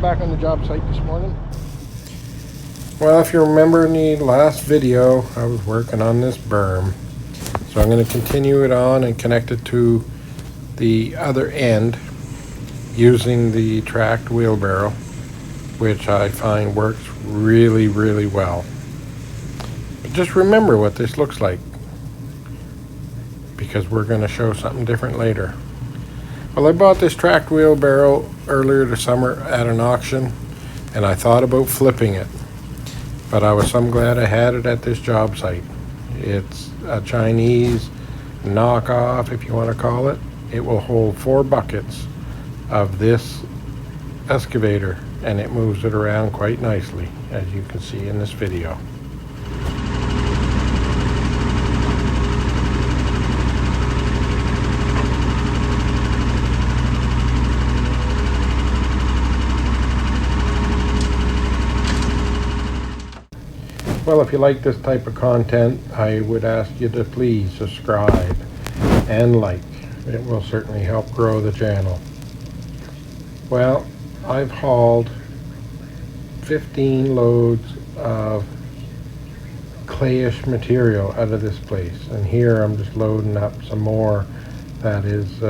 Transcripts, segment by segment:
back on the job site this morning. Well, if you remember in the last video, I was working on this berm. So I'm going to continue it on and connect it to the other end using the tracked wheelbarrow, which I find works really, really well. But just remember what this looks like, because we're going to show something different later. Well, I bought this tracked wheelbarrow earlier this summer at an auction, and I thought about flipping it, but I was so glad I had it at this job site. It's a Chinese knockoff, if you want to call it. It will hold 4 buckets of this excavator, and it moves it around quite nicely, as you can see in this video. Well, if you like this type of content, I would ask you to please subscribe and like. It will certainly help grow the channel. Well, I've hauled 15 loads of clayish material out of this place, and here I'm just loading up some more that is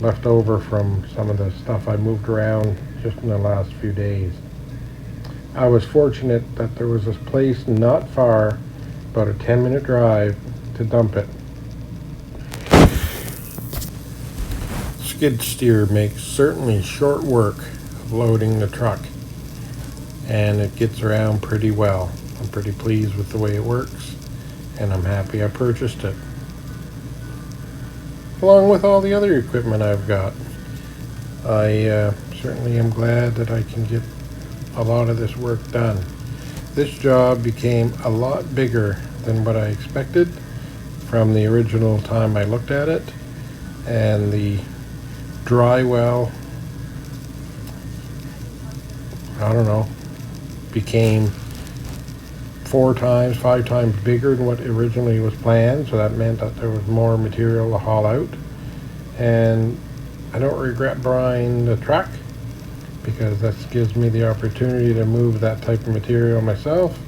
left over from some of the stuff I moved around just in the last few days. I was fortunate that there was this place not far, about a 10-minute drive, to dump it. Skid steer makes certainly short work of loading the truck, and it gets around pretty well. I'm pretty pleased with the way it works, and I'm happy I purchased it, along with all the other equipment I've got. I certainly am glad that I can get a lot of this work done. This job became a lot bigger than what I expected from the original time I looked at it, and the dry well, I don't know, became 4 times, 5 times bigger than what originally was planned, so that meant that there was more material to haul out. And I don't regret buying the truck, because that gives me the opportunity to move that type of material myself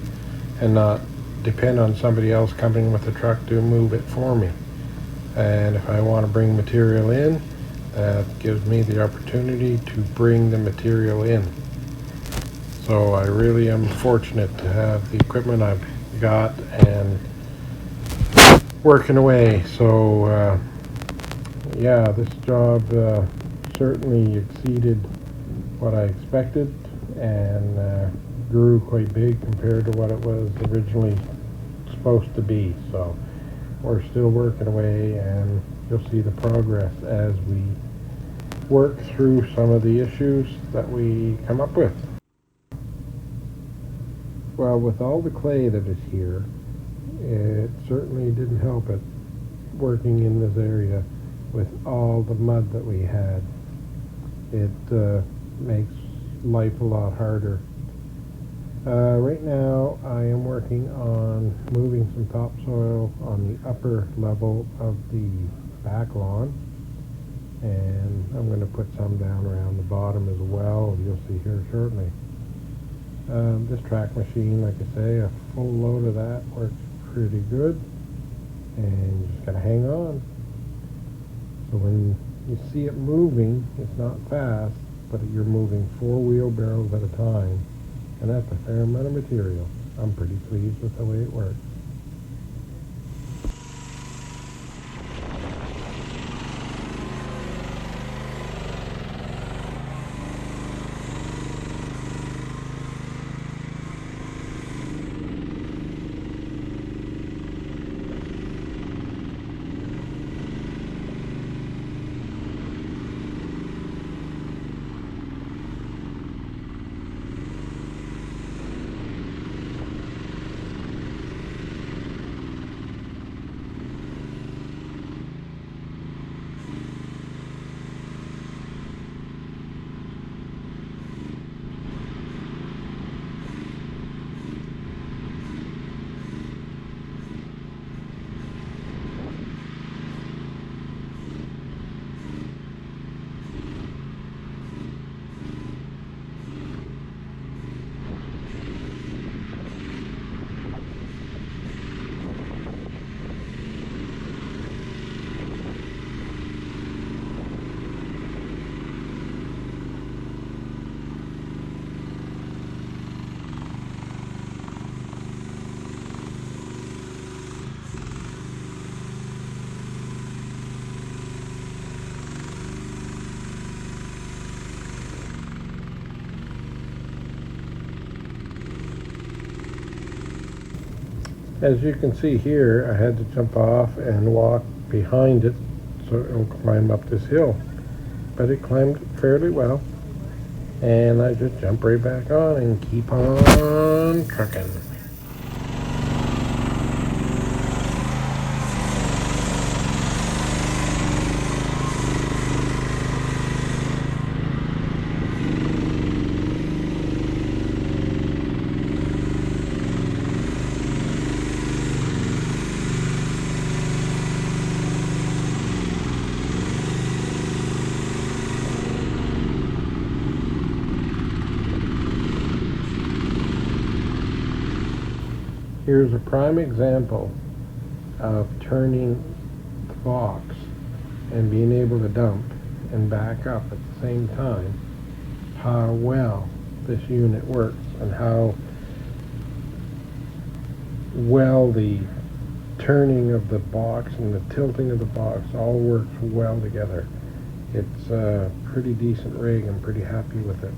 and not depend on somebody else coming with the truck to move it for me. And if I want to bring material in, that gives me the opportunity to bring the material in. So I really am fortunate to have the equipment I've got and working away. So yeah, this job certainly exceeded what I expected, and grew quite big compared to what it was originally supposed to be. So we're still working away, and you'll see the progress as we work through some of the issues that we come up with. Well, with all the clay that is here, it certainly didn't help it working in this area with all the mud that we had. It makes life a lot harder. Right now I am working on moving some topsoil on the upper level of the back lawn, and I'm going to put some down around the bottom as well. You'll see here shortly. This track machine, like I say, a full load of that works pretty good, and you just gotta hang on. So when you see it moving, it's not fast, but you're moving 4 wheelbarrows at a time, and that's a fair amount of material. I'm pretty pleased with the way it works. As you can see here, I had to jump off and walk behind it so it will climb up this hill. But it climbed fairly well. And I just jump right back on and keep on trucking. Here's a prime example of turning the box and being able to dump and back up at the same time, how well this unit works and how well the turning of the box and the tilting of the box all works well together. It's a pretty decent rig. I'm pretty happy with it.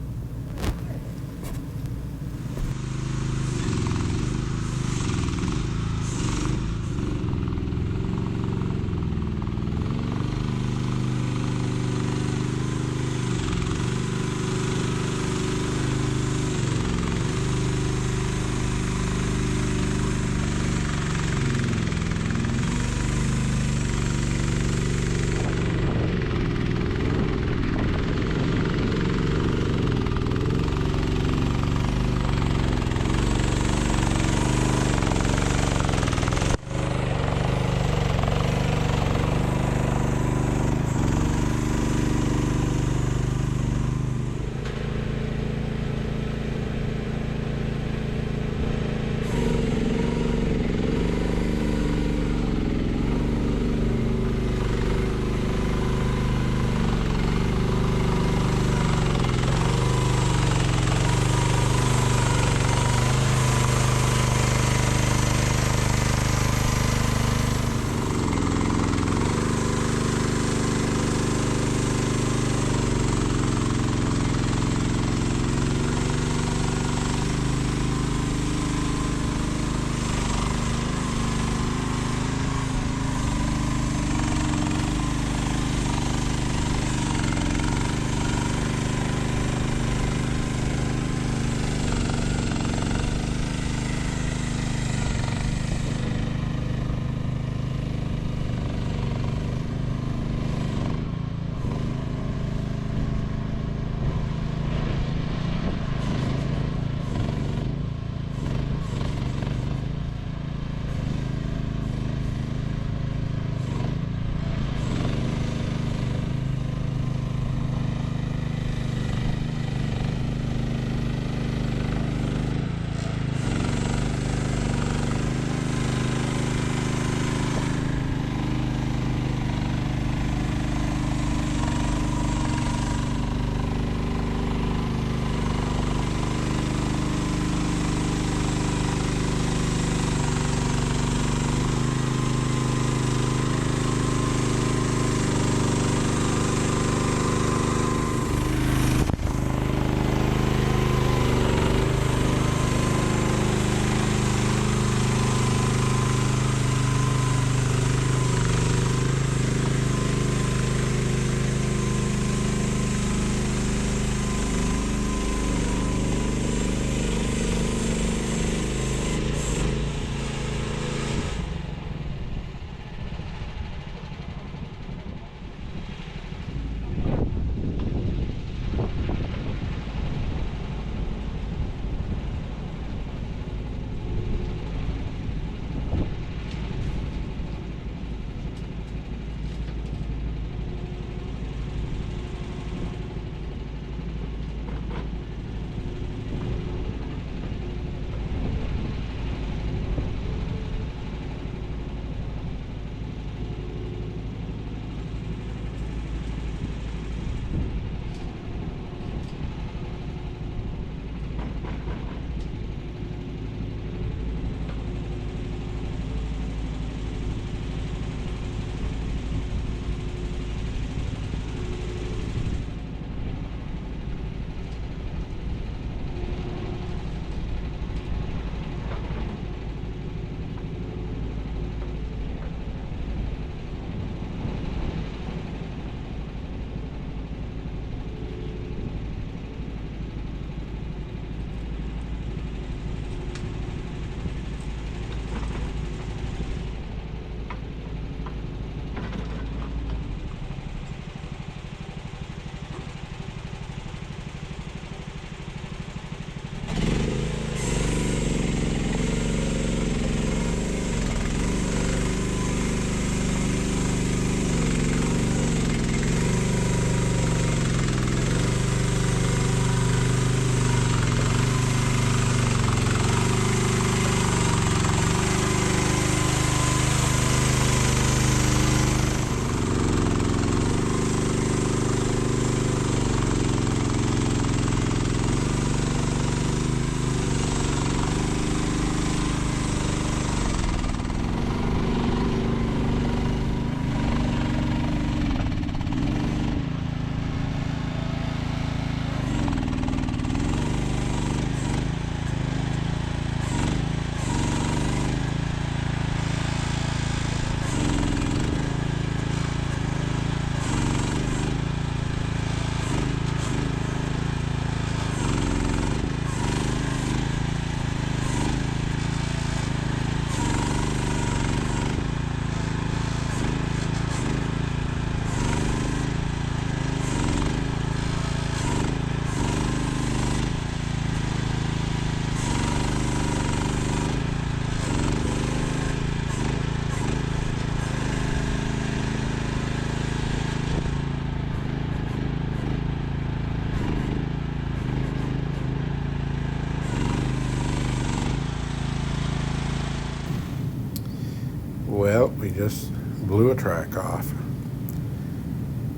just blew a track off.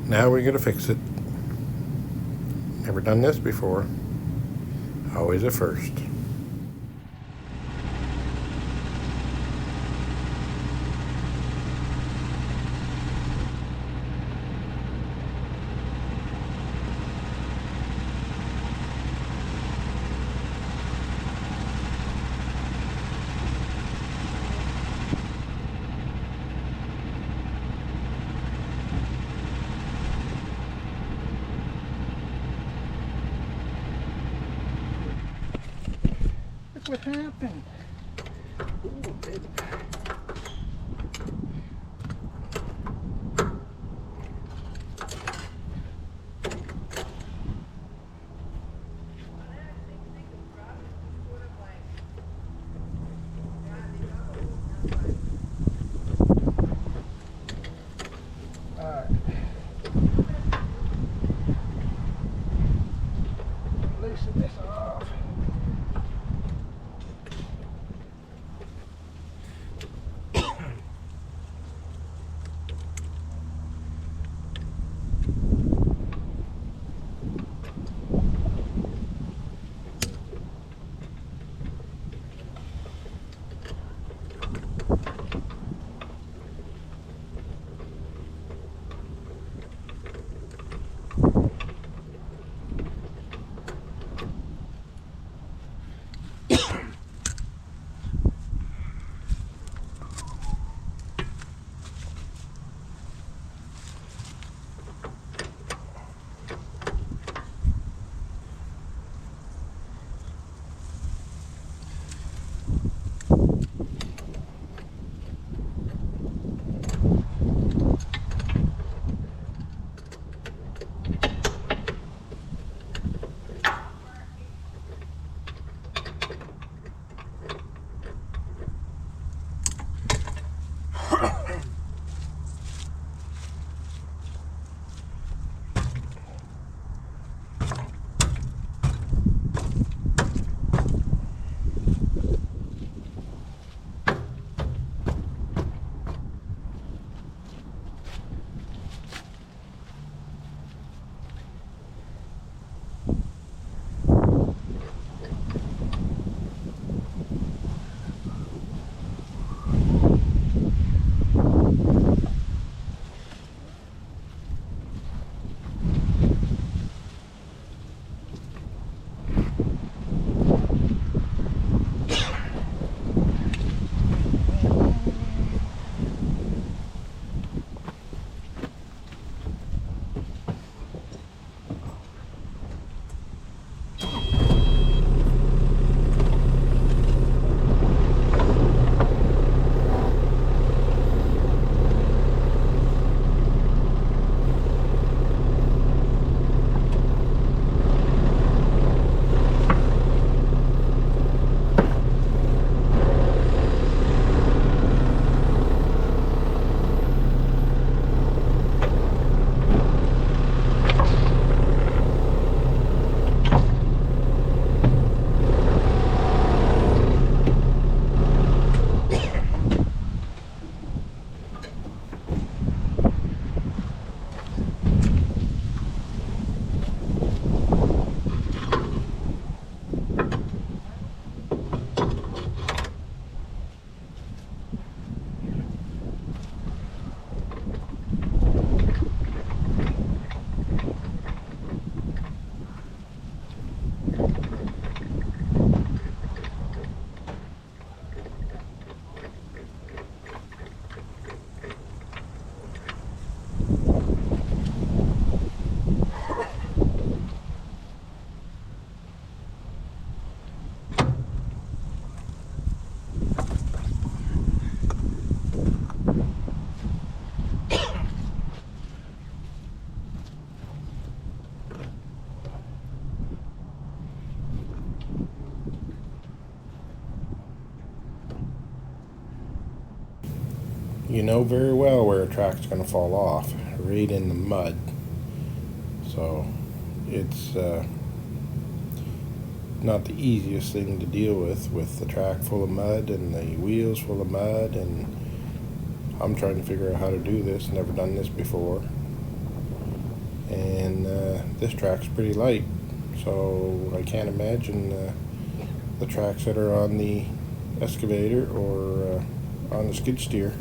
Now we gotta fix it. Never done this before. Always a first. Look what happened. Ooh, baby. Alright. Loosen this off. You know very well where a track's going to fall off, right in the mud. So it's not the easiest thing to deal with the track full of mud and the wheels full of mud and I'm trying to figure out how to do this. Never done this before. And this track's pretty light, so I can't imagine the tracks that are on the excavator or on the skid steer.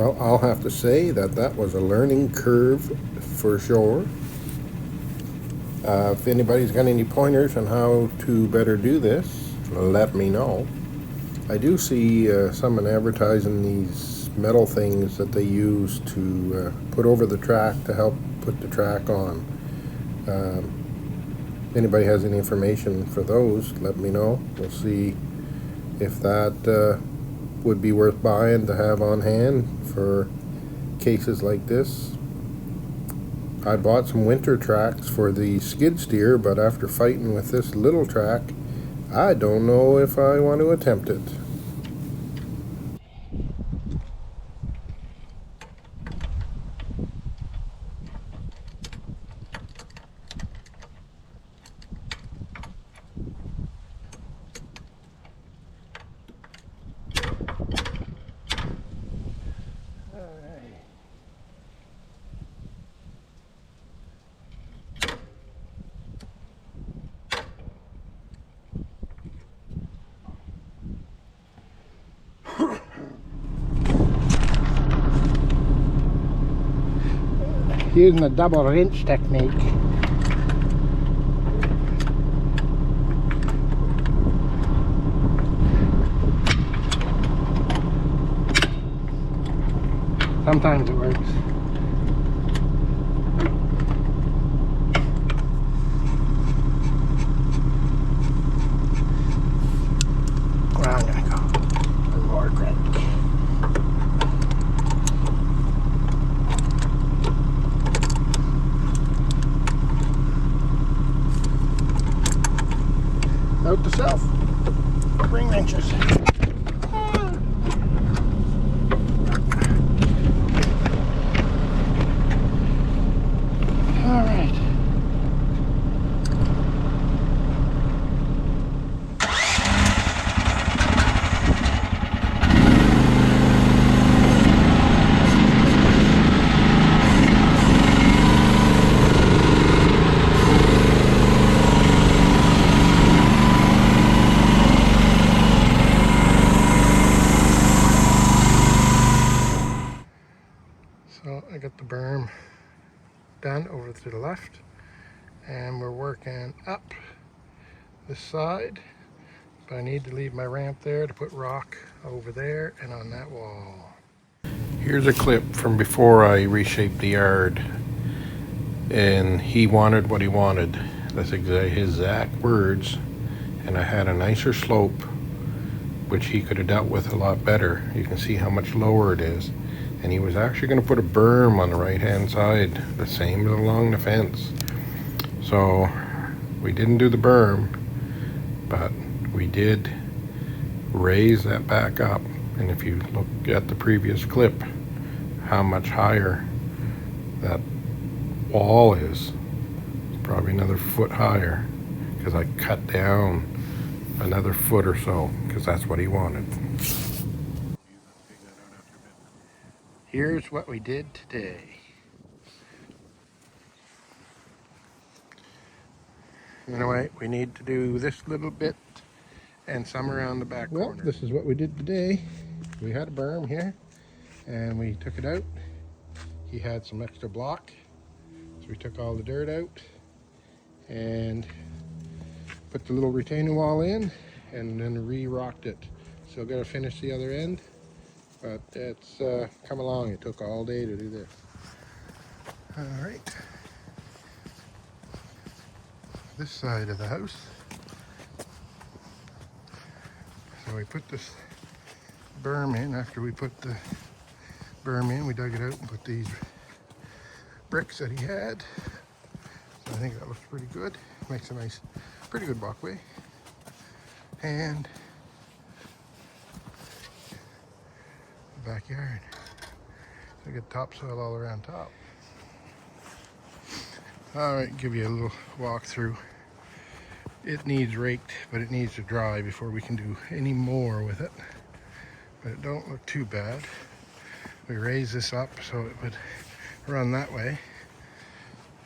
Well, I'll have to say that that was a learning curve for sure. If anybody's got any pointers on how to better do this, let me know. I do see someone advertising these metal things that they use to put over the track to help put the track on. If anybody has any information for those, let me know. We'll see if that would be worth buying to have on hand for cases like this. I bought some winter tracks for the skid steer, but after fighting with this little track, I don't know if I want to attempt it. Using the double wrench technique. Sometimes it works. Well, I'm gonna go one more crank. Note to self, bring wrenches. All right. So I got the berm done over to the left, and we're working up this side, but I need to leave my ramp there to put rock over there and on that wall. Here's a clip from before I reshaped the yard, and he wanted what he wanted. That's his exact words, and I had a nicer slope, which he could have dealt with a lot better. You can see how much lower it is. And he was actually going to put a berm on the right hand side, the same as along the fence. So we didn't do the berm, but we did raise that back up. And if you look at the previous clip, how much higher that wall is, it's probably another foot higher, because I cut down another foot or so, because that's what he wanted. Here's what we did today. Anyway, we need to do this little bit and some around the back corner. Well, this is what we did today. We had a berm here, and we took it out. He had some extra block, so we took all the dirt out and put the little retaining wall in, and then re-rocked it. Still got to finish the other end, but it's come along. It took all day to do this. All right, this side of the house. So we put this berm in. After we put the berm in, we dug it out and put these bricks that he had. So I think that looks pretty good. Makes a nice, pretty good walkway. And the backyard. So we got topsoil all around top. All right, give you a little walk through. It needs raked, but it needs to dry before we can do any more with it. But it don't look too bad. We raised this up so it would run that way.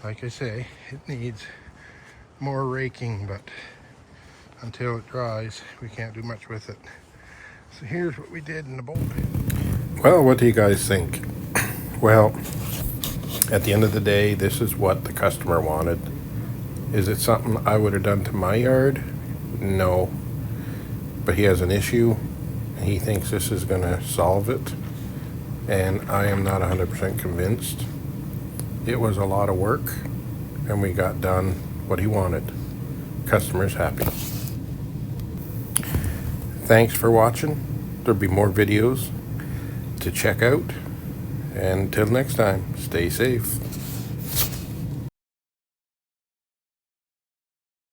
Like I say, it needs more raking, but until it dries, we can't do much with it. So here's what we did in the bowl pit. Well, what do you guys think? Well, at the end of the day, this is what the customer wanted. Is it something I would have done to my yard? No. But he has an issue, and he thinks this is going to solve it. And I am not 100% convinced. It was a lot of work, and we got done what he wanted. Customer's happy. Thanks for watching. There'll be more videos to check out. And until next time, stay safe.